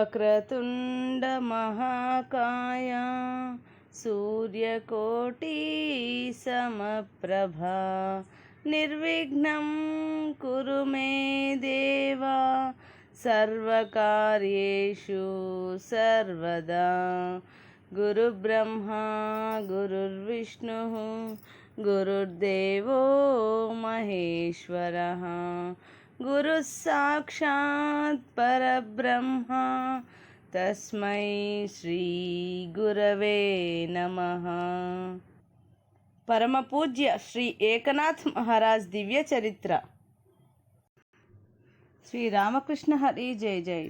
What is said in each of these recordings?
వక్రతుండ మహాకాయ సూర్యకోటి సమప్రభా నిర్విఘ్నం కురు మే దేవా సర్వకార్యేషు సర్వదా. గురుబ్రహ్మా గురుర్విష్ణుః గురుర్దేవో మహేశ్వరః గురుః సాక్షాత్ పరబ్రహ్మ తస్మై శ్రీ గురవే నమః. పరమ పూజ్య శ్రీ ఏకనాథ్ మహారాజ్ దివ్య చరిత్ర. శ్రీ రామకృష్ణ హరి జై జై.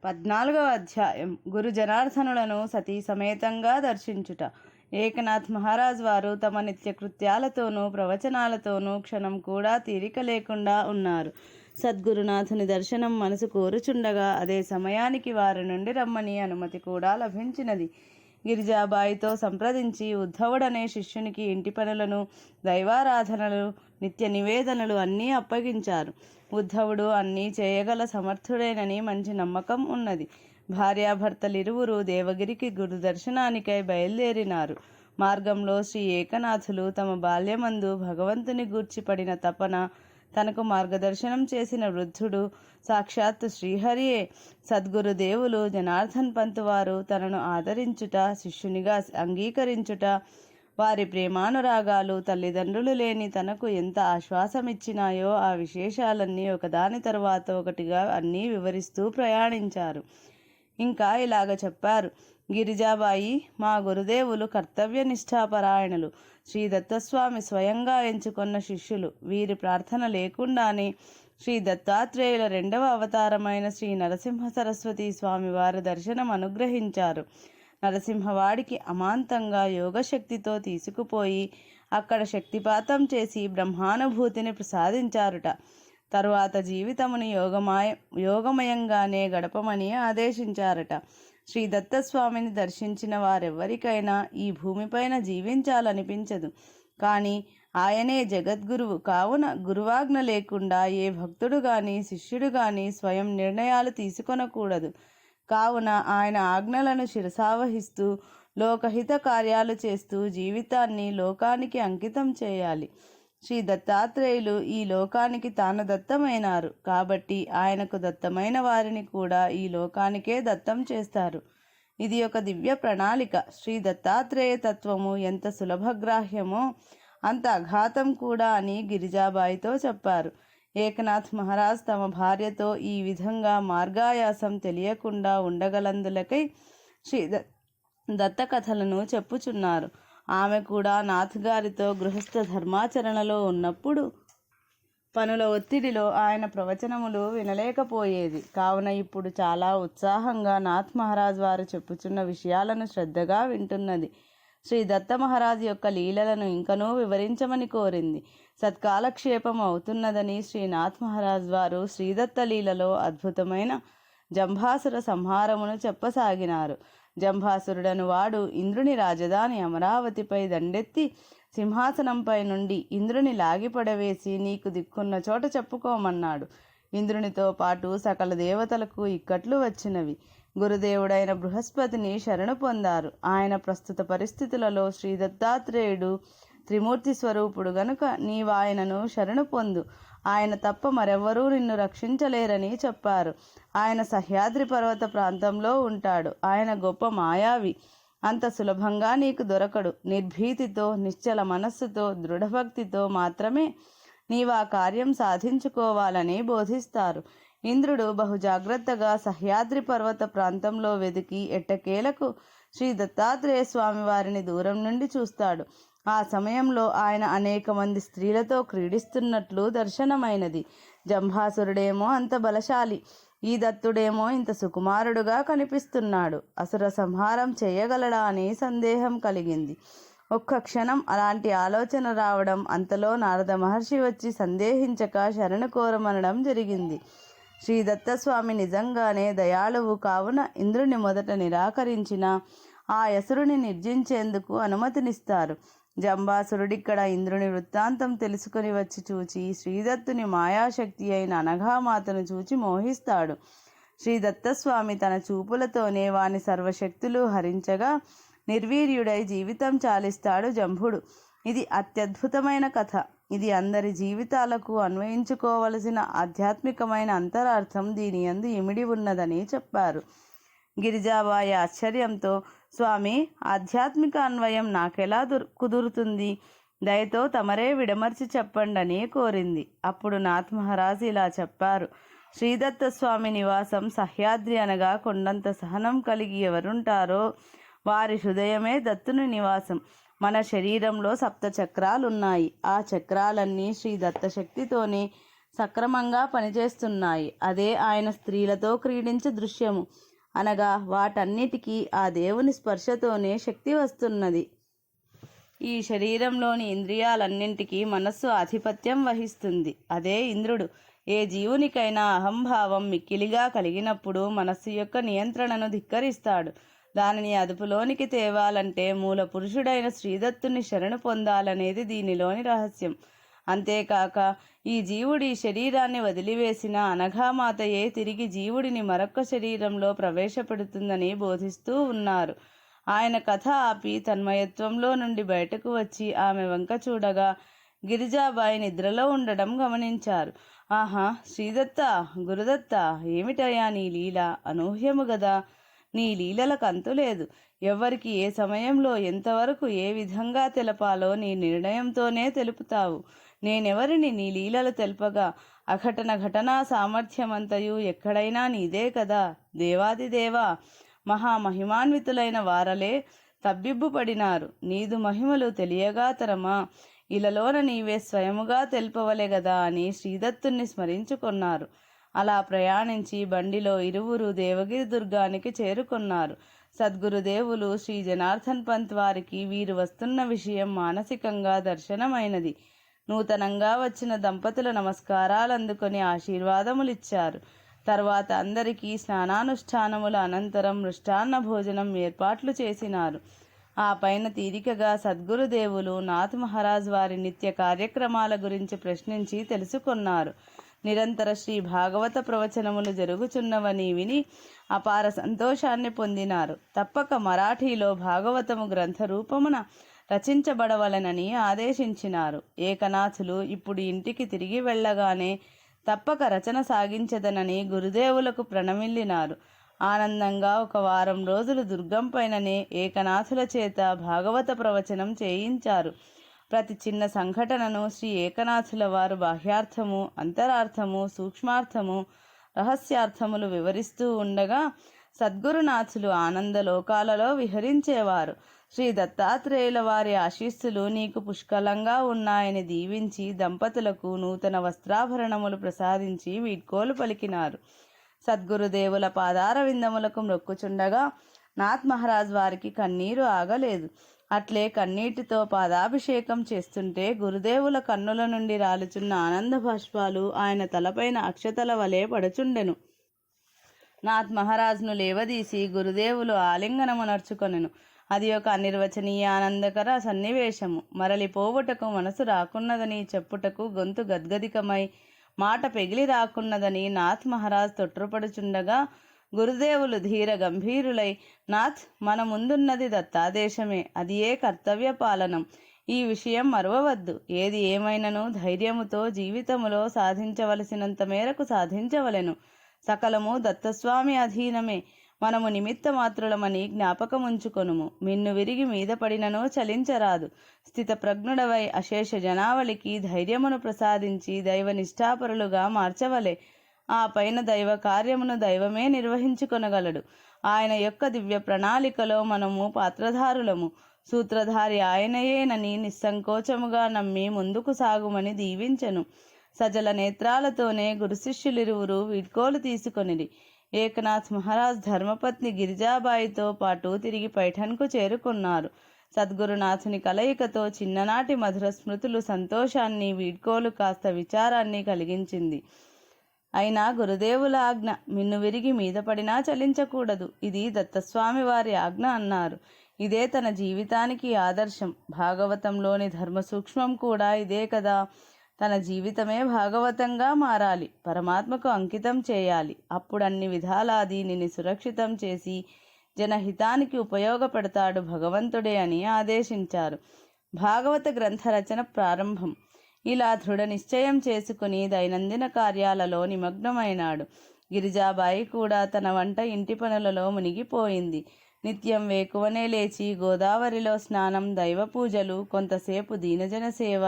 14వ అధ్యాయం. గురు జనార్దనులను సతీ సమేతంగా దర్శించుట. ఏకనాథ్ మహారాజ్ వారు తమ నిత్య కృత్యాలతోనూ ప్రవచనాలతోనూ క్షణం కూడా తీరిక లేకుండా ఉన్నారు. సద్గురునాథుని దర్శనం మనసు కోరుచుండగా అదే సమయానికి వారి నుండి రమ్మని అనుమతి కూడా లభించినది. గిరిజాబాయితో సంప్రదించి ఉద్ధవుడనే శిష్యునికి ఇంటి పనులను, దైవారాధనలు, నిత్య నివేదనలు అన్నీ అప్పగించారు. ఉద్ధవుడు అన్నీ చేయగల సమర్థుడేనని మంచి నమ్మకం ఉన్నది. భార్యాభర్తలిరువురు దేవగిరికి గురు దర్శనానికై బయలుదేరినారు. మార్గంలో శ్రీ ఏకనాథులు తమ బాల్యమందు భగవంతుని గూర్చి పడిన తపన, తనకు మార్గదర్శనం చేసిన వృద్ధుడు సాక్షాత్తు శ్రీహరియే. సద్గురుదేవులు జనార్దన్ పంతు వారు తనను ఆదరించుట, శిష్యునిగా అంగీకరించుట, వారి ప్రేమానురాగాలు తల్లిదండ్రులు లేని తనకు ఎంత ఆశ్వాసమిచ్చినాయో ఆ విశేషాలన్నీ ఒకదాని తరువాత ఒకటిగా అన్నీ వివరిస్తూ ప్రయాణించారు. ఇంకా ఇలాగ చెప్పారు. గిరిజాబాయి, మా గురుదేవులు కర్తవ్య నిష్ఠాపరాయణులు. శ్రీ దత్తస్వామి స్వయంగా ఎంచుకున్న శిష్యులు. వీరి ప్రార్థన లేకుండానే శ్రీ దత్తాత్రేయుల 2వ అవతారమైన శ్రీ నరసింహ సరస్వతి స్వామి వారి దర్శనం అనుగ్రహించారు. నరసింహవాడికి అమాంతంగా యోగశక్తితో తీసుకుపోయి అక్కడ శక్తిపాతం చేసి బ్రహ్మానుభూతిని ప్రసాదించారుట. తరువాత జీవితముని యోగమయంగానే గడపమని ఆదేశించారట. శ్రీ దత్తస్వామిని దర్శించిన వారెవ్వరికైనా ఈ భూమిపైన జీవించాలనిపించదు. కానీ ఆయనే జగద్గురువు కావున గురువాజ్ఞ లేకుండా ఏ భక్తుడు గాని శిష్యుడు గాని స్వయం నిర్ణయాలు తీసుకొనకూడదు. కావున ఆయన ఆజ్ఞలను శిరసావహిస్తూ లోకహిత కార్యాలు చేస్తూ జీవితాన్ని లోకానికి అంకితం చేయాలి. శ్రీ దత్తాత్రేయులు ఈ లోకానికి తాను దత్తమైనారు కాబట్టి ఆయనకు దత్తమైన వారిని కూడా ఈ లోకానికే దత్తం చేస్తారు. ఇది ఒక దివ్య ప్రణాళిక. శ్రీ దత్తాత్రేయ తత్వము ఎంత సులభగ్రాహ్యమో అంత అఘాతం కూడా అని గిరిజాబాయితో చెప్పారు. ఏకనాథ్ మహారాజ్ తమ భార్యతో ఈ విధంగా మార్గాయాసం తెలియకుండా ఉండగలందులకై శ్రీ దత్త కథలను చెప్పుచున్నారు. ఆమె కూడా నాథ్ గారితో గృహస్థ ధర్మాచరణలో ఉన్నప్పుడు పనుల ఒత్తిడిలో ఆయన ప్రవచనములు వినలేకపోయేది. కావున ఇప్పుడు చాలా ఉత్సాహంగా నాథ్ మహారాజ్ వారు చెప్పుచున్న విషయాలను శ్రద్ధగా వింటున్నది. శ్రీ దత్త మహారాజ్ యొక్క లీలలను ఇంకనూ వివరించమని కోరింది. సత్కాలక్షేపం అవుతున్నదని శ్రీనాథ్ మహారాజ్ వారు శ్రీదత్త లీలలో అద్భుతమైన జంభాసుర సంహారమును చెప్పసాగినారు. జంభాసురుడను వాడు ఇంద్రుని రాజధాని అమరావతిపై దండెత్తి సింహాసనంపై నుండి ఇంద్రుని లాగిపడవేసి నీకు దిక్కున్న చోట చెప్పుకోమన్నాడు. ఇంద్రునితో పాటు సకల దేవతలకు ఇక్కట్లు వచ్చినవి. గురుదేవుడైన బృహస్పతిని శరణు పొందారు. ఆయన ప్రస్తుత పరిస్థితులలో శ్రీ దత్తాత్రేయుడు త్రిమూర్తి స్వరూపుడు గనుక నీవాయనను శరణు పొందు. ఆయన తప్ప మరెవ్వరూ నిన్ను రక్షించలేరని చెప్పారు. ఆయన సహ్యాద్రి పర్వత ప్రాంతంలో ఉంటాడు. ఆయన గొప్ప మాయావి. అంత సులభంగా నీకు దొరకడు. నిర్భీతితో, నిశ్చల మనస్సుతో, దృఢభక్తితో మాత్రమే నీవా కార్యం సాధించుకోవాలని బోధిస్తారు. ఇంద్రుడు బహు జాగ్రత్తగా సహ్యాద్రి పర్వత ప్రాంతంలో వెదికి ఎట్టకేలకు శ్రీ దత్తాత్రేయ స్వామి వారిని దూరం నుండి చూస్తాడు. ఆ సమయంలో ఆయన అనేక మంది స్త్రీలతో క్రీడిస్తున్నట్లు దర్శనమైనది. జంభాసురుడేమో అంత బలశాలి, ఈ దత్తుడేమో ఇంత సుకుమారుడుగా కనిపిస్తున్నాడు. అసుర సంహారం చేయగలడా అని సందేహం కలిగింది. ఒక్క క్షణం అలాంటి ఆలోచన రావడం, అంతలో నారద మహర్షి వచ్చి సందేహించక శరణు కోరమనడం జరిగింది. శ్రీ దత్తస్వామి నిజంగానే దయాళువు కావున ఇంద్రుని మొదట నిరాకరించిన ఆ అసురుని నిర్జించేందుకు అనుమతినిస్తారు. జంబాసురుడిక్కడ ఇంద్రుని వృత్తాంతం తెలుసుకుని వచ్చి చూచి శ్రీదత్తుని మాయాశక్తి అయిన అనఘామాతను చూచి మోహిస్తాడు. శ్రీ దత్తస్వామి తన చూపులతోనే వాని సర్వశక్తులు హరించగా నిర్వీర్యుడై జీవితం చాలిస్తాడు జంభుడు. ఇది అత్యద్భుతమైన కథ. ఇది అందరి జీవితాలకు అన్వయించుకోవలసిన ఆధ్యాత్మికమైన అంతరార్థం దీని యందు ఇమిడి ఉన్నదని చెప్పారు. గిరిజాబాయి ఆశ్చర్యంతో, స్వామి, ఆధ్యాత్మిక అన్వయం నాకెలా కుదురుతుంది? దయతో తమరే విడమర్చి చెప్పండని కోరింది. అప్పుడు నాథ్ మహారాజ్ ఇలా చెప్పారు. శ్రీదత్త స్వామి నివాసం సహ్యాద్రి అనగా కొండంత సహనం కలిగి ఎవరుంటారో వారి హృదయమే దత్తుని నివాసం. మన శరీరంలో 7 చక్రాలున్నాయి. ఆ చక్రాలన్నీ శ్రీ దత్తశక్తితోనే సక్రమంగా పనిచేస్తున్నాయి. అదే ఆయన స్త్రీలతో క్రీడించే దృశ్యము. అనగా వాటన్నిటికీ ఆ దేవుని స్పర్శతోనే శక్తి వస్తున్నది. ఈ శరీరంలోని ఇంద్రియాలన్నింటికీ మనస్సు ఆధిపత్యం వహిస్తుంది. అదే ఇంద్రుడు. ఏ జీవునికైనా అహంభావం మిక్కిలిగా కలిగినప్పుడు మనస్సు యొక్క నియంత్రణను ధిక్కరిస్తాడు. దానిని అదుపులోనికి తేవాలంటే మూల పురుషుడైన శ్రీదత్తుని శరణు పొందాలనేది దీనిలోని రహస్యం. అంతేకాక ఈ జీవుడి శరీరాన్ని వదిలివేసిన అనఘామాతయే తిరిగి జీవుడిని మరొక్క శరీరంలో ప్రవేశపెడుతుందని బోధిస్తూ ఉన్నారు. ఆయన కథ ఆపి తన్మయత్వంలో నుండి బయటకు వచ్చి ఆమె వంక చూడగా గిరిజాబాయి నిద్రలో ఉండడం గమనించారు. ఆహా, శ్రీదత్త, గురుదత్త, ఏమిటయ్యా నీ లీల? అనూహ్యము గదా. నీ లీలలకు అంతులేదు. ఎవ్వరికి ఏ సమయంలో ఎంతవరకు ఏ విధంగా తెలపాలో నీ నిర్ణయంతోనే తెలుపుతావు. నేనెవరిని నీ లీలలు తెల్పగా? అఘటన ఘటనా సామర్థ్యమంతయు ఎక్కడైనా నీదే కదా. దేవాదిదేవా, మహామహిమాన్వితులైన వారలే తబ్బిబ్బుపడినారు. నీదు మహిమలు తెలియగా తరమా? ఇలలోన నీవే స్వయముగా తెలుపవలే గదా అని శ్రీదత్తుని స్మరించుకున్నారు. అలా ప్రయాణించి బండిలో ఇరువురు దేవగిరి దుర్గానికి చేరుకున్నారు. సద్గురుదేవులు శ్రీ జనార్దన్ పంత్ వారికి వీరు వస్తున్న విషయం మానసికంగా దర్శనమైనది. నూతనంగా వచ్చిన దంపతుల నమస్కారాలందుకొని ఆశీర్వాదములిచ్చారు. తర్వాత అందరికీ స్నానానుష్ఠానముల అనంతరం మృష్టాన్న భోజనం ఏర్పాట్లు చేసినారు. ఆ పైన తీరికగా సద్గురుదేవులు నాథ్ మహారాజ్ వారి నిత్య కార్యక్రమాల గురించి ప్రశ్నించి తెలుసుకున్నారు. నిరంతర శ్రీ భాగవత ప్రవచనములు జరుగుచున్నవని విని అపార సంతోషాన్ని పొందినారు. తప్పక మరాఠీలో భాగవతము గ్రంథ రూపమున రచించబడవలనని ఆదేశించినారు. ఏకనాథులు ఇప్పుడు ఇంటికి తిరిగి వెళ్ళగానే తప్పక రచన సాగించదనని గురుదేవులకు ప్రణమిల్లినారు. ఆనందంగా 1 వారం రోజులు దుర్గం పైననే ఏకనాథుల చేత భాగవత ప్రవచనం చేయించారు. ప్రతి చిన్న సంఘటనను శ్రీ ఏకనాథుల వారు బాహ్యార్థము, అంతరార్థము, సూక్ష్మార్థము, రహస్యార్థములు వివరిస్తూ ఉండగా సద్గురునాథులు ఆనందలోకాలలో విహరించేవారు. శ్రీ దత్తాత్రేయుల వారి ఆశీస్సులు నీకు పుష్కలంగా ఉన్నాయని దీవించి దంపతులకు నూతన వస్త్రాభరణములు ప్రసాదించి వీడ్కోలు పలికినారు. సద్గురుదేవుల పాదార విందములకు మొక్కుచుండగా నాథ్ మహారాజ్ వారికి కన్నీరు ఆగలేదు. అట్లే కన్నీటితో పాదాభిషేకం చేస్తుంటే గురుదేవుల కన్నుల నుండి రాలుచున్న ఆనంద బాష్పాలు ఆయన తలపైన అక్షతల వలె పడుచుండెను. నాథ్ మహారాజ్ను లేవదీసి గురుదేవులు ఆలింగనము నర్చుకొనెను. అది ఒక అనిర్వచనీయ ఆనందకర సన్నివేశము. మరలిపోవుటకు మనసు రాకున్నదని చెప్పుటకు గొంతు గద్గదికమై మాట పెగిలి రాకున్నదని నాథ్ మహారాజ్ తొట్రుపడుచుండగా గురుదేవులు ధీర గంభీరులై, నాథ్, మన ముందున్నది దత్తాదేశమే. అది ఏ కర్తవ్య పాలనం. ఈ విషయం మరువవద్దు. ఏది ఏమైనను ధైర్యముతో జీవితములో సాధించవలసినంత మేరకు సాధించవలెను. సకలము దత్తస్వామి అధీనమే. మనము నిమిత్త మాత్రులమని జ్ఞాపకముంచుకొనుము. మిన్ను విరిగి మీద పడినను చలించరాదు. స్థిత ప్రజ్ఞుడవై అశేష జనావళికి ధైర్యమును ప్రసాదించి దైవ నిష్ఠాపరులుగా మార్చవలే. ఆ పైన దైవ కార్యమును దైవమే నిర్వహించుకొనగలడు. ఆయన యొక్క దివ్య ప్రణాళికలో మనము పాత్రధారులము. సూత్రధారి ఆయనయేనని నిస్సంకోచముగా నమ్మి ముందుకు సాగుమని దీవించెను. సజల నేత్రాలతోనే గురు శిష్యులిరువురు వీడ్కోలు తీసుకొనిరి. ఏకనాథ్ మహారాజ్ ధర్మపత్ని గిరిజాబాయితో పాటు తిరిగి పైఠన్కు చేరుకున్నారు. సద్గురునాథుని కలయికతో చిన్ననాటి మధుర స్మృతులు సంతోషాన్ని, వీడ్కోలు కాస్త విచారాన్ని కలిగించింది. అయినా గురుదేవుల ఆజ్ఞ, మిన్ను విరిగి మీద పడినా చలించకూడదు. ఇది దత్తస్వామి వారి ఆజ్ఞ అన్నారు. ఇదే తన జీవితానికి ఆదర్శం. భాగవతంలోని ధర్మ సూక్ష్మం కూడా ఇదే కదా. తన జీవితమే భాగవతంగా మారాలి, పరమాత్మకు అంకితం చేయాలి. అప్పుడు అన్ని విధాలా దీనిని సురక్షితం చేసి జనహితానికి ఉపయోగపడతాడు భగవంతుడే అని ఆదేశించారు. భాగవత గ్రంథ రచన ప్రారంభం. ఇలా దృఢ నిశ్చయం చేసుకుని దైనందిన కార్యాలలో నిమగ్నమైనాడు. గిరిజాబాయి కూడా తన వంట ఇంటి పనులలో మునిగిపోయింది. నిత్యం వేకువనే లేచి గోదావరిలో స్నానం, దైవ పూజలు, కొంతసేపు దీనజన సేవ,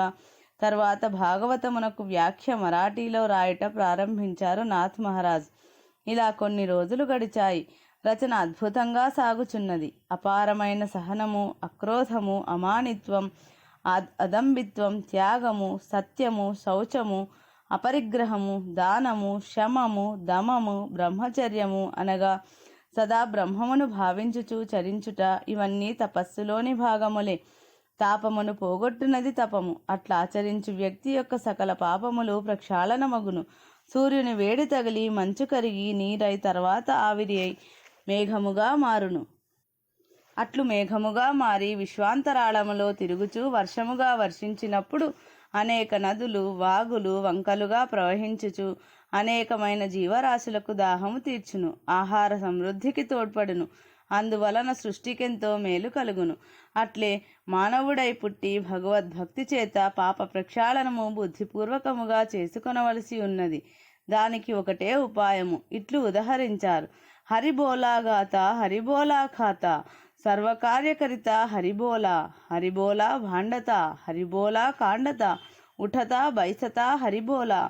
తర్వాత భాగవతమునకు వ్యాఖ్య మరాఠీలో రాయట ప్రారంభించారు నాథ్ మహారాజ్. ఇలా కొన్ని రోజులు గడిచాయి. రచన అద్భుతంగా సాగుచున్నది. అపారమైన సహనము, అక్రోధము, అమానిత్వం, అదంబిత్వం, త్యాగము, సత్యము, శౌచము, అపరిగ్రహము, దానము, శమము, దమము, బ్రహ్మచర్యము అనగా సదా బ్రహ్మమును భావించుచు చరించుట, ఇవన్నీ తపస్సులోని భాగములే. తాపమును పోగొట్టునది తపము. అట్లా ఆచరించు వ్యక్తి యొక్క సకల పాపములు ప్రక్షాళనమగును. సూర్యుని వేడి తగిలి మంచు కరిగి నీరై తర్వాత ఆవిరి అయి మేఘముగా మారును. అట్లు మేఘముగా మారి విశ్వాంతరాళములో తిరుగుచూ వర్షముగా వర్షించినప్పుడు అనేక నదులు, వాగులు, వంకలుగా ప్రవహించుచు అనేకమైన జీవరాశులకు దాహము తీర్చును, ఆహార సమృద్ధికి తోడ్పడును. అందువలన సృష్టికెంతో మేలు కలుగును. అట్లే మానవుడై పుట్టి భగవద్భక్తి చేత పాప ప్రక్షాళనము బుద్ధిపూర్వకముగా చేసుకొనవలసి ఉన్నది. దానికి ఒకటే ఉపాయము. ఇట్లు ఉదహరించారు. హరిబోలాగాత హరిబోలా ఖాత, సర్వకార్యకరిత హరిబోలా, హరిబోలా భాండత, హరిబోలా కాండత, ఉఠత బైసత హరిబోలా.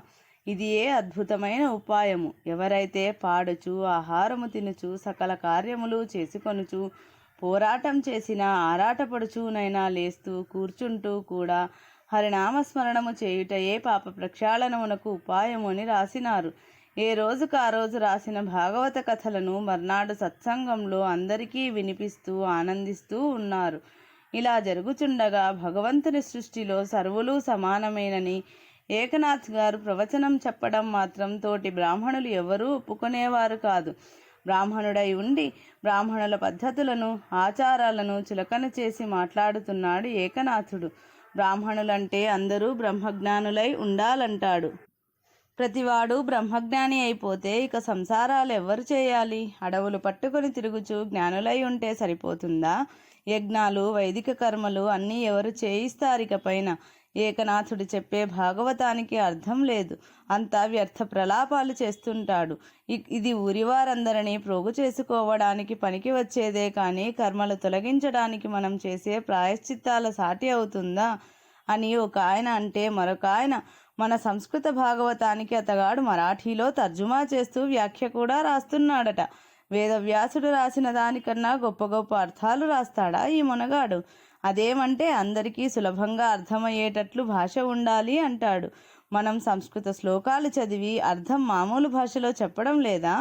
ఇది ఏ అద్భుతమైన ఉపాయము. ఎవరైతే పాడుచు, ఆహారము తినుచు, సకల కార్యములు చేసుకొనుచు, పోరాటం చేసినా, ఆరాటపడుచునైనా, లేస్తూ కూర్చుంటూ కూడా హరినామస్మరణము చేయుటయే పాప ప్రక్షాళనమునకు ఉపాయము అని రాసినారు. ఏ రోజుకు ఆ రోజు రాసిన భాగవత కథలను మర్నాడు సత్సంగంలో అందరికీ వినిపిస్తూ ఆనందిస్తూ ఉన్నారు. ఇలా జరుగుచుండగా భగవంతుని సృష్టిలో సర్వులు సమానమేనని ఏకనాథ్ గారు ప్రవచనం చెప్పడం మాత్రం తోటి బ్రాహ్మణులు ఎవరూ ఒప్పుకునేవారు కాదు. బ్రాహ్మణుడై ఉండి బ్రాహ్మణుల పద్ధతులను, ఆచారాలను చులకన చేసి మాట్లాడుతున్నాడు ఏకనాథుడు. బ్రాహ్మణులంటే అందరూ బ్రహ్మజ్ఞానులై ఉండాలంటాడు. ప్రతివాడు బ్రహ్మజ్ఞాని అయిపోతే ఇక సంసారాలు ఎవ్వరు చేయాలి? అడవులు పట్టుకొని తిరుగుచూ జ్ఞానులై ఉంటే సరిపోతుందా? యజ్ఞాలు, వైదిక కర్మలు అన్నీ ఎవరు చేయిస్తారిక పైన? ఏకనాథుడు చెప్పే భాగవతానికి అర్థం లేదు. అంతా వ్యర్థ ప్రలాపాలు చేస్తుంటాడు. ఇది ఊరివారందరినీ ప్రోగు చేసుకోవడానికి పనికి వచ్చేదే కానీ కర్మలు తొలగించడానికి మనం చేసే ప్రాయశ్చిత్తాల సాటి అవుతుందా అని ఒక ఆయన అంటే, మరొక ఆయన మన సంస్కృత భాగవతానికి అతగాడు మరాఠీలో తర్జుమా చేస్తూ వ్యాఖ్య కూడా రాస్తున్నాడట. వేదవ్యాసుడు రాసిన దానికన్నా గొప్ప గొప్ప అర్థాలు రాస్తాడా ఈ మునగాడు? అదేమంటే అందరికీ సులభంగా అర్థమయ్యేటట్లు భాష ఉండాలి అంటాడు. మనం సంస్కృత శ్లోకాలు చదివి అర్థం మామూలు భాషలో చెప్పడం లేదా?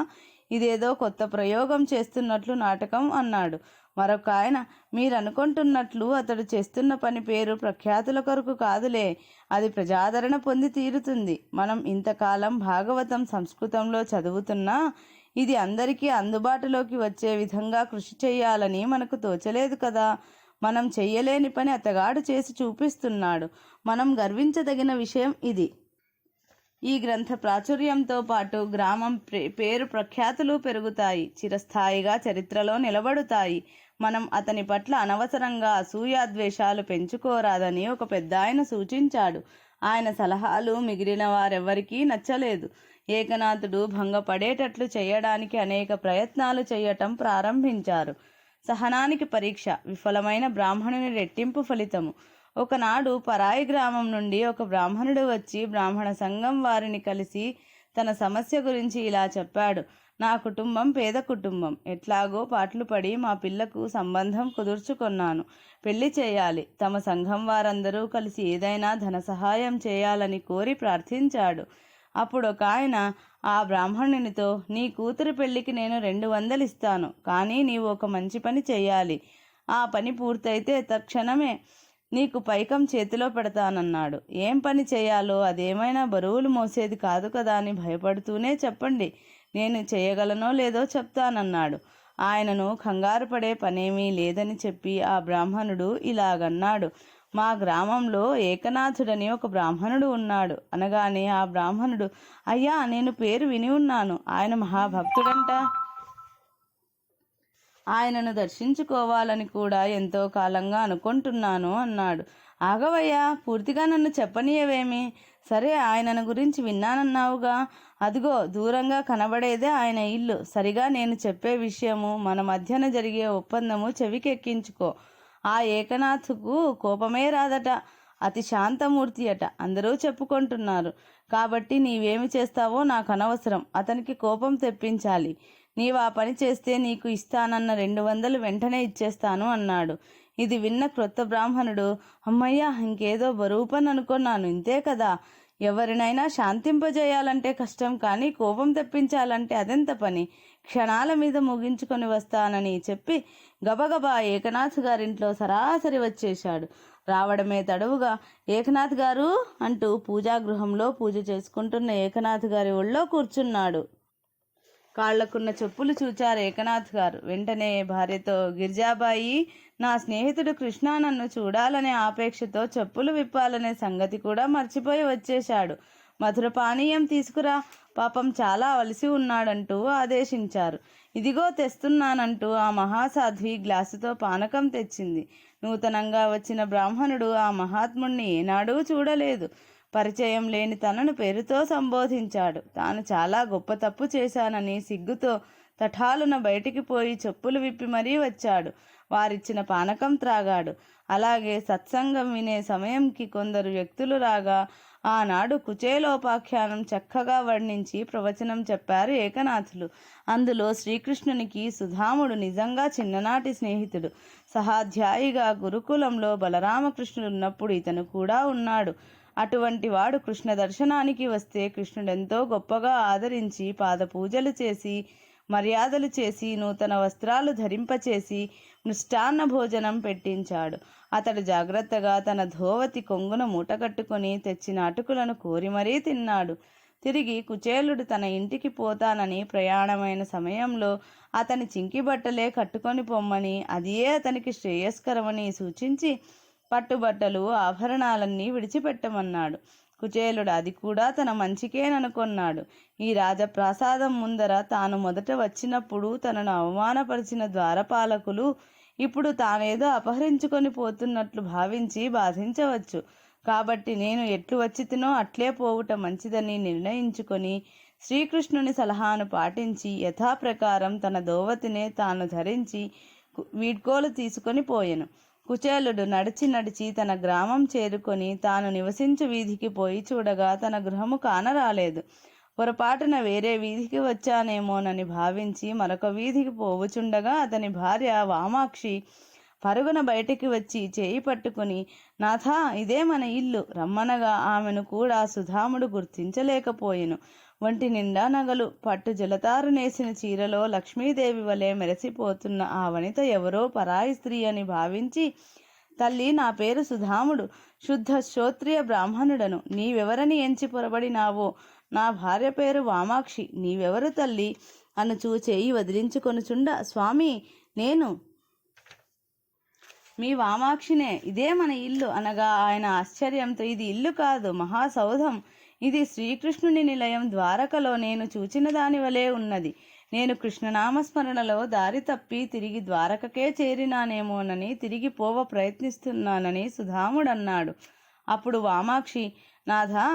ఇదేదో కొత్త ప్రయోగం చేస్తున్నట్లు నాటకం అన్నాడు. మరొక ఆయన, మీరు అనుకుంటున్నట్లు అతడు చేస్తున్న పని పేరు ప్రఖ్యాతుల కొరకు కాదులే, అది ప్రజాదరణ పొంది తీరుతుంది. మనం ఇంతకాలం భాగవతం సంస్కృతంలో చదువుతున్నా ఇది అందరికీ అందుబాటులోకి వచ్చే విధంగా కృషి చేయాలని మనకు తోచలేదు కదా. మనం చెయ్యలేని పని అతగాడు చేసి చూపిస్తున్నాడు. మనం గర్వించదగిన విషయం ఇది. ఈ గ్రంథ ప్రాచుర్యంతో పాటు గ్రామం పేరు ప్రఖ్యాతులు పెరుగుతాయి, చిరస్థాయిగా చరిత్రలో నిలబడుతాయి. మనం అతని పట్ల అనవసరంగా అసూయాద్వేషాలు పెంచుకోరాదని ఒక పెద్ద ఆయన సూచించాడు. ఆయన సలహాలు మిగిలిన వారెవ్వరికీ నచ్చలేదు. ఏకనాథుడు భంగపడేటట్లు చేయడానికి అనేక ప్రయత్నాలు చేయటం ప్రారంభించారు. సహనానికి పరీక్ష, విఫలమైన బ్రాహ్మణుని రెట్టింపు ఫలితము. ఒకనాడు పరాయి గ్రామం నుండి ఒక బ్రాహ్మణుడు వచ్చి బ్రాహ్మణ సంఘం వారిని కలిసి తన సమస్య గురించి ఇలా చెప్పాడు. నా కుటుంబం పేద కుటుంబం. ఎట్లాగో పాటలు పడి మా పిల్లకు సంబంధం కుదుర్చుకొన్నాను. పెళ్లి చేయాలి. తమ సంఘం వారందరూ కలిసి ఏదైనా ధన సహాయం చేయాలని కోరి ప్రార్థించాడు. అప్పుడు ఒక ఆయన ఆ బ్రాహ్మణునితో, నీ కూతురు పెళ్లికి నేను 200 ఇస్తాను, కానీ నీవు ఒక మంచి పని చేయాలి. ఆ పని పూర్తయితే తక్షణమే నీకు పైకం చేతిలో పెడతానన్నాడు. ఏం పని చేయాలో, అదేమైనా బరువులు మోసేది కాదు కదా అని భయపడుతూనే చెప్పండి, నేను చేయగలనో లేదో చెప్తానన్నాడు. ఆయనను కంగారు పడే పనేమీ లేదని చెప్పి ఆ బ్రాహ్మణుడు ఇలాగన్నాడు. మా గ్రామంలో ఏకనాథుడని ఒక బ్రాహ్మణుడు ఉన్నాడు అనగానే ఆ బ్రాహ్మణుడు, అయ్యా, నేను పేరు విని ఉన్నాను, ఆయన మహాభక్తుడంట, ఆయనను దర్శించుకోవాలని కూడా ఎంతో కాలంగా అనుకుంటున్నాను అన్నాడు. ఆగవయ్యా, పూర్తిగా నన్ను చెప్పనీయవేమి? సరే, ఆయనను గురించి విన్నానన్నావుగా, అదిగో దూరంగా కనబడేదే ఆయన ఇల్లు. సరిగా నేను చెప్పే విషయము, మన మధ్యన జరిగే ఒప్పందము చెవికెక్కించుకో. ఆ ఏకనాథుకు కోపమే రాదట, అతి శాంతమూర్తి అట, అందరూ చెప్పుకుంటున్నారు. కాబట్టి నీవేమి చేస్తావో నాకు అనవసరం, అతనికి కోపం తెప్పించాలి. నీవు ఆ పని చేస్తే నీకు ఇస్తానన్న 200 వెంటనే ఇచ్చేస్తాను అన్నాడు. ఇది విన్న క్రొత్త బ్రాహ్మణుడు, అమ్మయ్య, ఇంకేదో బరువు పని అనుకున్నాను, ఇంతే కదా, ఎవరినైనా శాంతింపజేయాలంటే కష్టం, కానీ కోపం తెప్పించాలంటే అదెంత పని, క్షణాల మీద ముగించుకొని వస్తానని చెప్పి గబగబా ఏకనాథ్ గారింట్లో సరాసరి వచ్చేశాడు. రావడమే తడవుగా, ఏకనాథ్ గారు అంటూ పూజాగృహంలో పూజ చేసుకుంటున్న ఏకనాథ్ గారి ఒళ్ళో కూర్చున్నాడు. కాళ్లకున్న చెప్పులు చూచారు ఏకనాథ్ గారు. వెంటనే భార్యతో, గిరిజాబాయి, నా స్నేహితుడు కృష్ణ నన్ను చూడాలనే ఆపేక్షతో చెప్పులు విప్పాలనే సంగతి కూడా మర్చిపోయి వచ్చేశాడు. మధుర పానీయం తీసుకురా, పాపం చాలా అలసి ఉన్నాడంటూ ఆదేశించారు. ఇదిగో తెస్తున్నానంటూ ఆ మహాసాధ్వి గ్లాసుతో పానకం తెచ్చింది. నూతనంగా వచ్చిన బ్రాహ్మణుడు ఆ మహాత్ముణ్ణి ఏనాడూ చూడలేదు. పరిచయం లేని తనను పేరుతో సంబోధించాడు. తాను చాలా గొప్ప తప్పు చేశానని సిగ్గుతో తఠాలున బయటికి పోయి చెప్పులు విప్పి మరీ వచ్చాడు. వారిచ్చిన పానకం త్రాగాడు. అలాగే సత్సంగం వినే సమయంకి కొందరు వ్యక్తులు రాగా ఆనాడు కుచేలోపాఖ్యానం చక్కగా వర్ణించి ప్రవచనం చెప్పారు ఏకనాథులు. అందులో శ్రీకృష్ణునికి సుధాముడు నిజంగా చిన్ననాటి స్నేహితుడు. సహాధ్యాయిగా గురుకులంలో బలరామకృష్ణుడు ఉన్నప్పుడు ఇతను కూడా ఉన్నాడు. అటువంటి వాడు కృష్ణ దర్శనానికి వస్తే కృష్ణుడెంతో గొప్పగా ఆదరించి పాదపూజలు చేసి మర్యాదలు చేసి నూతన వస్త్రాలు ధరింపచేసి మృష్టాన్న భోజనం పెట్టించాడు. అతడు జాగ్రత్తగా తన ధోవతి కొంగున మూటకట్టుకొని తెచ్చిన అటుకులను కోరి మరీ తిన్నాడు. తిరిగి కుచేలుడు తన ఇంటికి పోతానని ప్రయాణమైన సమయంలో అతని చింకి బట్టలే కట్టుకొని పొమ్మని, అదియే అతనికి శ్రేయస్కరమని సూచించి పట్టుబట్టలు ఆభరణాలన్నీ విడిచిపెట్టమన్నాడు. కుచేలుడు అది కూడా తన మంచికేననుకొన్నాడు. ఈ రాజప్రాసాదం ముందర తాను మొదట వచ్చినప్పుడు తనను అవమానపరిచిన ద్వారపాలకులు ఇప్పుడు తానేదో అపహరించుకొని పోతున్నట్లు భావించి బాధించవచ్చు. కాబట్టి నేను ఎట్లు వచ్చి తినో అట్లే పోవుట మంచిదని నిర్ణయించుకొని శ్రీకృష్ణుని సలహాను పాటించి యథాప్రకారం తన దోవతినే తాను ధరించి వీడ్కోలు తీసుకొని పోయెను. కుచేలుడు నడిచి నడిచి తన గ్రామం చేరుకొని తాను నివసించు వీధికి పోయి చూడగా తన గృహము కానరాలేదు. పొరపాటున వేరే వీధికి వచ్చానేమోనని భావించి మరొక వీధికి పోవుచుండగా అతని భార్య వామాక్షి పరుగున బయటికి వచ్చి చేయి పట్టుకుని, నాథా, ఇదే మన ఇల్లు రమ్మనగా ఆమెను కూడా సుధాముడు గుర్తించలేకపోయెను. ఒంటి నిండా నగలు, పట్టు జలతారు నేసిన చీరలో లక్ష్మీదేవి వలె మెరసిపోతున్న ఆ వనిత ఎవరో పరాయి స్త్రీ అని భావించి, తల్లి, నా పేరు సుధాముడు, శుద్ధ శ్రోత్రియ బ్రాహ్మణుడను, నీవెవరని ఎంచి పొరబడినావో, నా భార్య పేరు వామాక్షి, నీవెవరు తల్లి అనుచూ చేయి వదిలించుకొనుచుండ, స్వామి, నేను మీ వామాక్షినే, ఇదే మన ఇల్లు అనగా ఆయన ఆశ్చర్యంతో, ఇది ఇల్లు కాదు, మహాసౌధం, ఇది శ్రీకృష్ణుని నిలయం, ద్వారకలో నేను చూచిన దాని వలె ఉన్నది. నేను కృష్ణనామస్మరణలో దారి తప్పి తిరిగి ద్వారకకే చేరినానేమోనని తిరిగి పోవ ప్రయత్నిస్తున్నానని సుధాముడన్నాడు. అప్పుడు వామాక్షి, నాథా,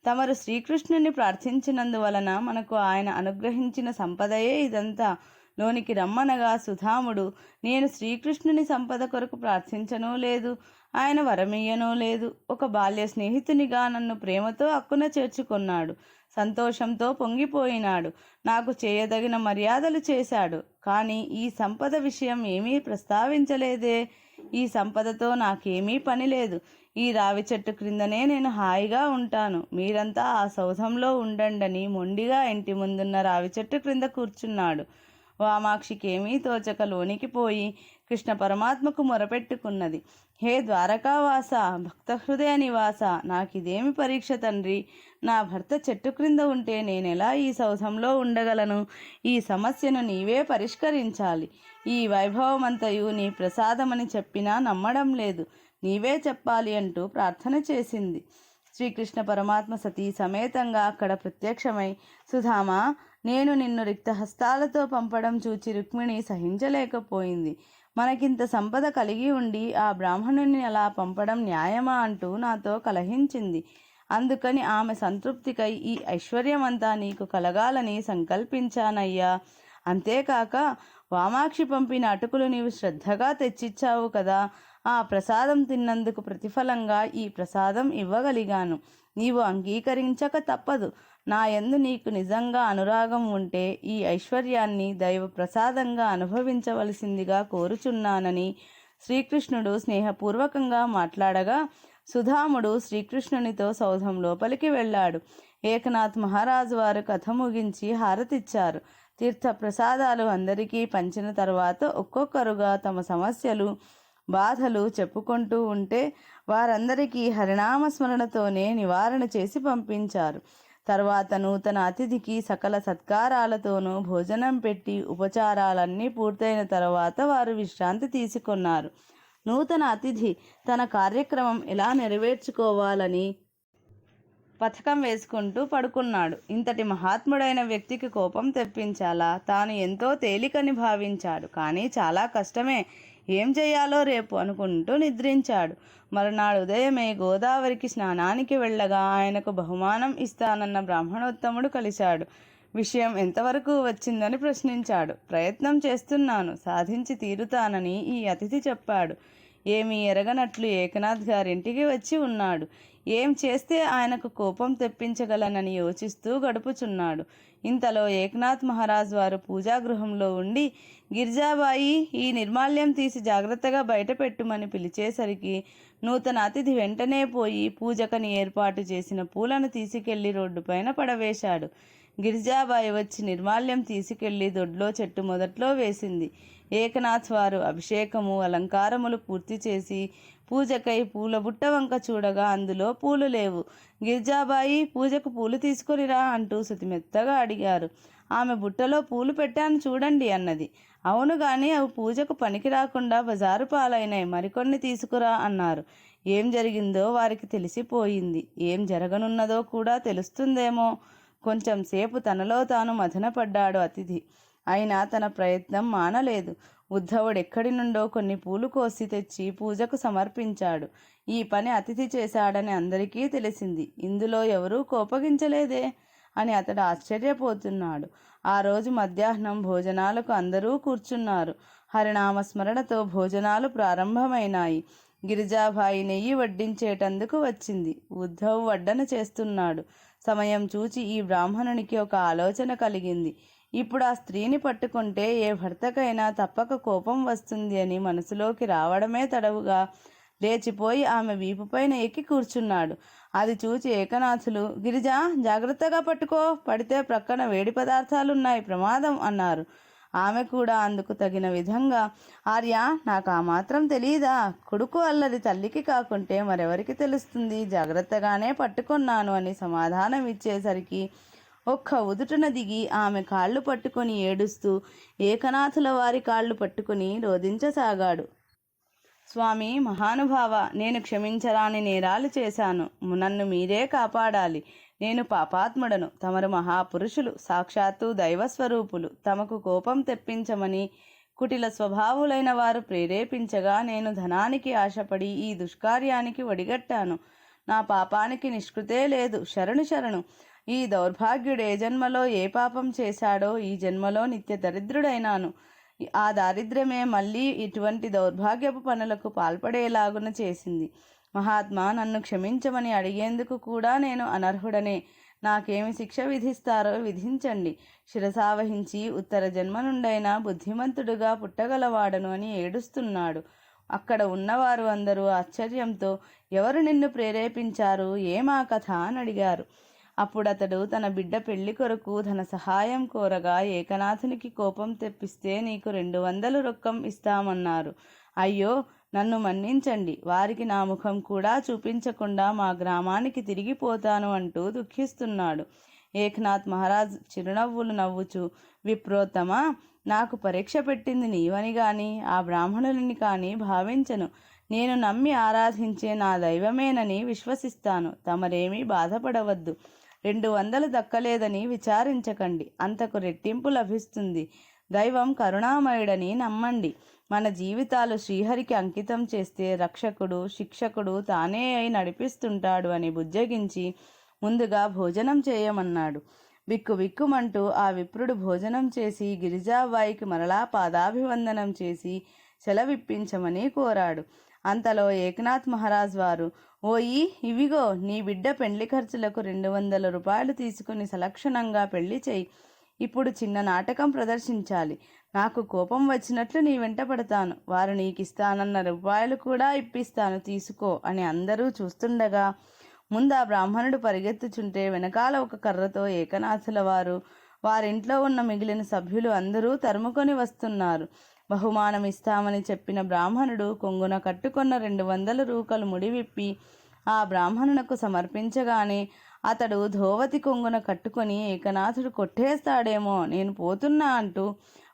తమరు శ్రీకృష్ణుని ప్రార్థించినందువలన మనకు ఆయన అనుగ్రహించిన సంపదయే ఇదంతా. లోనికి రమ్మనగా సుధాముడు, నేను శ్రీకృష్ణుని సంపద కొరకు ప్రార్థించనూ లేదు, ఆయన వరమియ్యనూ లేదు. ఒక బాల్య స్నేహితునిగా నన్ను ప్రేమతో అక్కున చేర్చుకున్నాడు. సంతోషంతో పొంగిపోయినాడు. నాకు చేయదగిన మర్యాదలు చేశాడు. కానీ ఈ సంపద విషయం ఏమీ ప్రస్తావించలేదే. ఈ సంపదతో నాకేమీ పని లేదు. ఈ రావి చెట్టు క్రిందనే నేను హాయిగా ఉంటాను. మీరంతా ఆ సౌధంలో ఉండండని మొండిగా ఇంటి ముందున్న రావి చెట్టు క్రింద కూర్చున్నాడు. వామాక్షికేమీ తోచక లోనికి పోయి కృష్ణ పరమాత్మకు మొరపెట్టుకున్నది. హే ద్వారకావాస, భక్త హృదయ నివాస, నాకిదేమి పరీక్ష తండ్రి? నా భర్త చెట్టు క్రింద ఉంటే నేనెలా ఈ సౌధంలో ఉండగలను? ఈ సమస్యను నీవే పరిష్కరించాలి. ఈ వైభవమంతయు నీ ప్రసాదమని చెప్పినా నమ్మడం లేదు. నీవే చెప్పాలి అంటూ ప్రార్థన చేసింది. శ్రీకృష్ణ పరమాత్మ సతీ సమేతంగా అక్కడ ప్రత్యక్షమై, సుధామా, నేను నిన్ను రిక్తహస్తాలతో పంపడం చూచి రుక్మిణి సహించలేకపోయింది. మనకింత సంపద కలిగి ఉండి ఆ బ్రాహ్మణుని అలా పంపడం న్యాయమా అంటూ నాతో కలహించింది. అందుకని ఆమె సంతృప్తికై ఈ ఐశ్వర్యమంతా నీకు కలగాలని సంకల్పించానయ్యా. అంతేకాక వామాక్షి పంపిన అటుకులు నీవు శ్రద్ధగా తెచ్చిచ్చావు కదా, ఆ ప్రసాదం తిన్నందుకు ప్రతిఫలంగా ఈ ప్రసాదం ఇవ్వగలిగాను. నీవు అంగీకరించక తప్పదు. నా యందు నీకు నిజంగా అనురాగం ఉంటే ఈ ఐశ్వర్యాన్ని దైవ ప్రసాదంగా అనుభవించవలసిందిగా కోరుచున్నానని శ్రీకృష్ణుడు స్నేహపూర్వకంగా మాట్లాడగా, సుధాముడు శ్రీకృష్ణునితో సౌధం లోపలికి వెళ్ళాడు. ఏకనాథ్ మహారాజు వారు కథ ముగించి హారతిచ్చారు. తీర్థ ప్రసాదాలు అందరికీ పంచిన తర్వాత ఒక్కొక్కరుగా తమ సమస్యలు, బాధలు చెప్పుకుంటూ ఉంటే వారందరికీ హరినామస్మరణతోనే నివారణ చేసి పంపించారు. తర్వాత నూతన అతిథికి సకల సత్కారాలతోనూ భోజనం పెట్టి ఉపచారాలన్నీ పూర్తయిన తర్వాత వారు విశ్రాంతి తీసుకున్నారు. నూతన అతిథి తన కార్యక్రమం ఎలా నెరవేర్చుకోవాలని పథకం వేసుకుంటూ పడుకున్నాడు. ఇంతటి మహాత్ముడైన వ్యక్తికి కోపం తెప్పించాలా? తాను ఎంతో తేలికని భావించాడు. కానీ చాలా కష్టమే. ఏం చేయాలో రేపు అనుకుంటూ నిద్రించాడు. మరునాడు ఉదయమే గోదావరికి స్నానానికి వెళ్ళగా ఆయనకు బహుమానం ఇస్తానన్న బ్రాహ్మణోత్తముడు కలిశాడు. విషయం ఎంతవరకు వచ్చిందని ప్రశ్నించాడు. ప్రయత్నం చేస్తున్నాను, సాధించి తీరుతానని ఈ అతిథి చెప్పాడు. ఏమీ ఎరగనట్లు ఏకనాథ్ గారింటికి వచ్చి ఉన్నాడు. ఏం చేస్తే ఆయనకు కోపం తెప్పించగలనని యోచిస్తూ గడుపుచున్నాడు. ఇంతలో ఏకనాథ్ మహారాజ్ వారు పూజాగృహంలో ఉండి, గిరిజాబాయి, ఈ నిర్మాల్యం తీసి జాగ్రత్తగా బయట పెట్టుమని పిలిచేసరికి నూతన అతిథి వెంటనే పోయి పూజకని ఏర్పాటు చేసిన పూలను తీసుకెళ్లి రోడ్డుపైన పడవేశాడు. గిరిజాబాయి వచ్చి నిర్మాల్యం తీసుకెళ్లి దొడ్లో చెట్టు మొదట్లో వేసింది. ఏకనాథ్ వారు అభిషేకము, అలంకారములు పూర్తి చేసి పూజకై పూల బుట్ట వంక చూడగా అందులో పూలు లేవు. గిరిజాబాయి, పూజకు పూలు తీసుకొనిరా అంటూ శుతిమెత్తగా అడిగారు. ఆమె బుట్టలో పూలు పెట్టాను చూడండి అన్నది. అవును గాని అవి పూజకు పనికి రాకుండా బజారు పాలైనాయి, మరికొన్ని తీసుకురా అన్నారు. ఏం జరిగిందో వారికి తెలిసిపోయింది. ఏం జరగనున్నదో కూడా తెలుస్తుందేమో. కొంచెం సేపు తనలో తాను మథనపడ్డాడు అతిథి. అయినా తన ప్రయత్నం మానలేదు. ఉద్ధవుడెక్కడి నుండో కొన్ని పూలు కోసి తెచ్చి పూజకు సమర్పించాడు. ఈ పని అతిథి చేశాడని అందరికీ తెలిసింది. ఇందులో ఎవరూ కోపగించలేదే అని అతడు ఆశ్చర్యపోతున్నాడు. ఆ రోజు మధ్యాహ్నం భోజనాలకు అందరూ కూర్చున్నారు. హరినామస్మరణతో భోజనాలు ప్రారంభమైనాయి. గిరిజాబాయి నెయ్యి వడ్డించేటందుకు వచ్చింది. ఉద్ధవ్ వడ్డన చేస్తున్నాడు. సమయం చూచి ఈ బ్రాహ్మణునికి ఒక ఆలోచన కలిగింది. ఇప్పుడు ఆ స్త్రీని పట్టుకుంటే ఏ భర్తకైనా తప్పక కోపం వస్తుంది అని మనసులోకి రావడమే తడవుగా లేచిపోయి ఆమె వీపుపైన ఎక్కి కూర్చున్నాడు. అది చూచి ఏకనాథులు, గిరిజా, జాగ్రత్తగా పట్టుకో, పడితే ప్రక్కన వేడి పదార్థాలున్నాయి, ప్రమాదం అన్నారు. ఆమె కూడా అందుకు తగిన విధంగా, ఆర్య, నాకు ఆ మాత్రం తెలియదా? కొడుకు అల్లరి తల్లికి కాకుంటే మరెవరికి తెలుస్తుంది? జాగ్రత్తగానే పట్టుకున్నాను అని సమాధానం ఇచ్చేసరికి ఒక్క ఉదుటున దిగి ఆమె కాళ్ళు పట్టుకొని ఏడుస్తూ ఏకనాథుల వారి కాళ్ళు పట్టుకుని రోధించసాగాడు. స్వామి, మహానుభావ, నేను క్షమించరాని నేరాలు చేశాను. నన్ను మీరే కాపాడాలి. నేను పాపాత్ముడను. తమరు మహాపురుషులు, సాక్షాత్తు దైవస్వరూపులు. తమకు కోపం తెప్పించమని కుటిల స్వభావులైన వారు ప్రేరేపించగా నేను ధనానికి ఆశపడి ఈ దుష్కార్యానికి ఒడిగట్టాను. నా పాపానికి నిష్కృతే లేదు. శరణు శరణు. ఈ దౌర్భాగ్యుడు ఏ జన్మలో ఏ పాపం చేశాడో ఈ జన్మలో నిత్య దరిద్రుడైనాను. ఆ దారిద్ర్యమే మళ్ళీ ఇటువంటి దౌర్భాగ్యపు పనులకు పాల్పడేలాగున చేసింది. మహాత్మా, నన్ను క్షమించమని అడిగేందుకు కూడా నేను అనర్హుడనే. నాకేమి శిక్ష విధిస్తారో విధించండి. శిరసావహించి ఉత్తర జన్మ నుండైనా బుద్ధిమంతుడుగా పుట్టగలవాడను అని ఏడుస్తున్నాడు. అక్కడ ఉన్నవారు అందరూ ఆశ్చర్యంతో, ఎవరు నిన్ను ప్రేరేపించారు? ఏమా కథ అని అడిగారు. అప్పుడతడు తన బిడ్డ పెళ్లి కొరకు ధన సహాయం కోరగా ఏకనాథునికి కోపం తెప్పిస్తే నీకు 200 రొక్కం ఇస్తామన్నారు. అయ్యో, నన్ను మన్నించండి. వారికి నా ముఖం కూడా చూపించకుండా మా గ్రామానికి తిరిగిపోతాను అంటూ దుఃఖిస్తున్నాడు. ఏకనాథ్ మహారాజ్ చిరునవ్వులు నవ్వుచూ, విప్రోత్తమా, నాకు పరీక్ష పెట్టింది నీవని గాని ఆ బ్రాహ్మణులని కానీ భావించను. నేను నమ్మి ఆరాధించే నా దైవమేనని విశ్వసిస్తాను. తమరేమీ బాధపడవద్దు. 200 దక్కలేదని విచారించకండి. అంతకు రెట్టింపు లభిస్తుంది. దైవం కరుణామయుడని నమ్మండి. మన జీవితాలు శ్రీహరికి అంకితం చేస్తే రక్షకుడు, శిక్షకుడు తానే అయి నడిపిస్తుంటాడు అని బుజ్జగించి ముందుగా భోజనం చేయమన్నాడు. బిక్కుబిక్కుమంటూ ఆ విప్రుడు భోజనం చేసి గిరిజాబాయికి మరలా పాదాభివందనం చేసి సెలవిప్పించమని కోరాడు. అంతలో ఏకనాథ్ మహారాజ్ వారు, ఓయి, ఇవిగో నీ బిడ్డ పెండ్లి ఖర్చులకు 200 రూపాయలు తీసుకుని సలక్షణంగా పెళ్లి చేయి. ఇప్పుడు చిన్న నాటకం ప్రదర్శించాలి. నాకు కోపం వచ్చినట్లు నీ వెంట పడతాను. వారు నీకిస్తానన్న రూపాయలు కూడా ఇప్పిస్తాను, తీసుకో అని అందరూ చూస్తుండగా ముందు ఆ బ్రాహ్మణుడు పరిగెత్తుచుంటే వెనకాల ఒక కర్రతో ఏకనాథుల వారు, వారింట్లో ఉన్న మిగిలిన సభ్యులు అందరూ తరుముకొని వస్తున్నారు. బహుమానం ఇస్తామని చెప్పిన బ్రాహ్మణుడు కొంగున కట్టుకున్న 200 రూకలు ముడివిప్పి ఆ బ్రాహ్మణునకు సమర్పించగానే అతడు ధోవతి కొంగున కట్టుకొని ఏకనాథుడు కొట్టేస్తాడేమో, నేను పోతున్నా అంటూ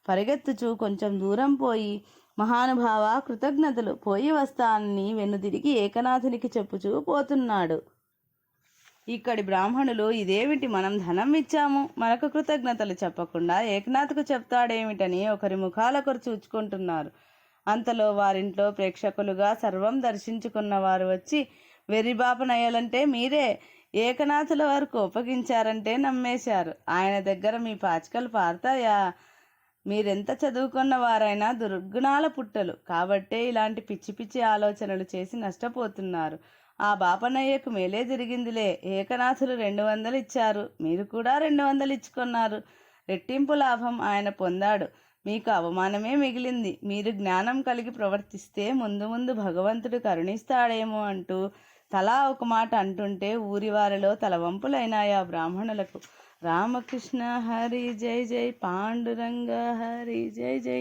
పరిగెత్తుచూ కొంచెం దూరం పోయి, మహానుభావ, కృతజ్ఞతలు, పోయి వస్తానని వెన్నుదిరిగి ఏకనాథునికి చెప్పుచూ పోతున్నాడు. ఇక్కడి బ్రాహ్మణులు, ఇదేమిటి, మనం ధనం ఇచ్చాము, మనకు కృతజ్ఞతలు చెప్పకుండా ఏకనాథ్కు చెప్తాడేమిటని ఒకరి ముఖాలొకరు చూచుకుంటున్నారు. అంతలో వారింట్లో ప్రేక్షకులుగా సర్వం దర్శించుకున్న వారు వచ్చి, వెర్రిబాపనయ్యలంటే మీరే, ఏకనాథుల వారు కోపగించారంటే నమ్మేశారు. ఆయన దగ్గర మీ పాచికలు పారతాయా? మీరెంత చదువుకున్న వారైనా దుర్గుణాల పుట్టలు కాబట్టే ఇలాంటి పిచ్చి పిచ్చి ఆలోచనలు చేసి నష్టపోతున్నారు. ఆ బాపనయ్యకు మేలే జరిగిందిలే. ఏకనాథులు 200 ఇచ్చారు, మీరు కూడా 200 ఇచ్చుకున్నారు. రెట్టింపు లాభం ఆయన పొందాడు, మీకు అవమానమే మిగిలింది. మీరు జ్ఞానం కలిగి ప్రవర్తిస్తే ముందు ముందు భగవంతుడు కరుణిస్తాడేమో అంటూ తలా ఒక మాట అంటుంటే ఊరివారిలో తలవంపులైనాయా బ్రాహ్మణులకు. రామకృష్ణ హరి జై జై, పాండురంగ హరి జై జై.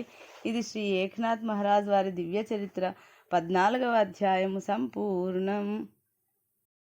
ఇది శ్రీ ఏకనాథ్ మహారాజ్ వారి దివ్య చరిత్ర 14వ అధ్యాయము సంపూర్ణం.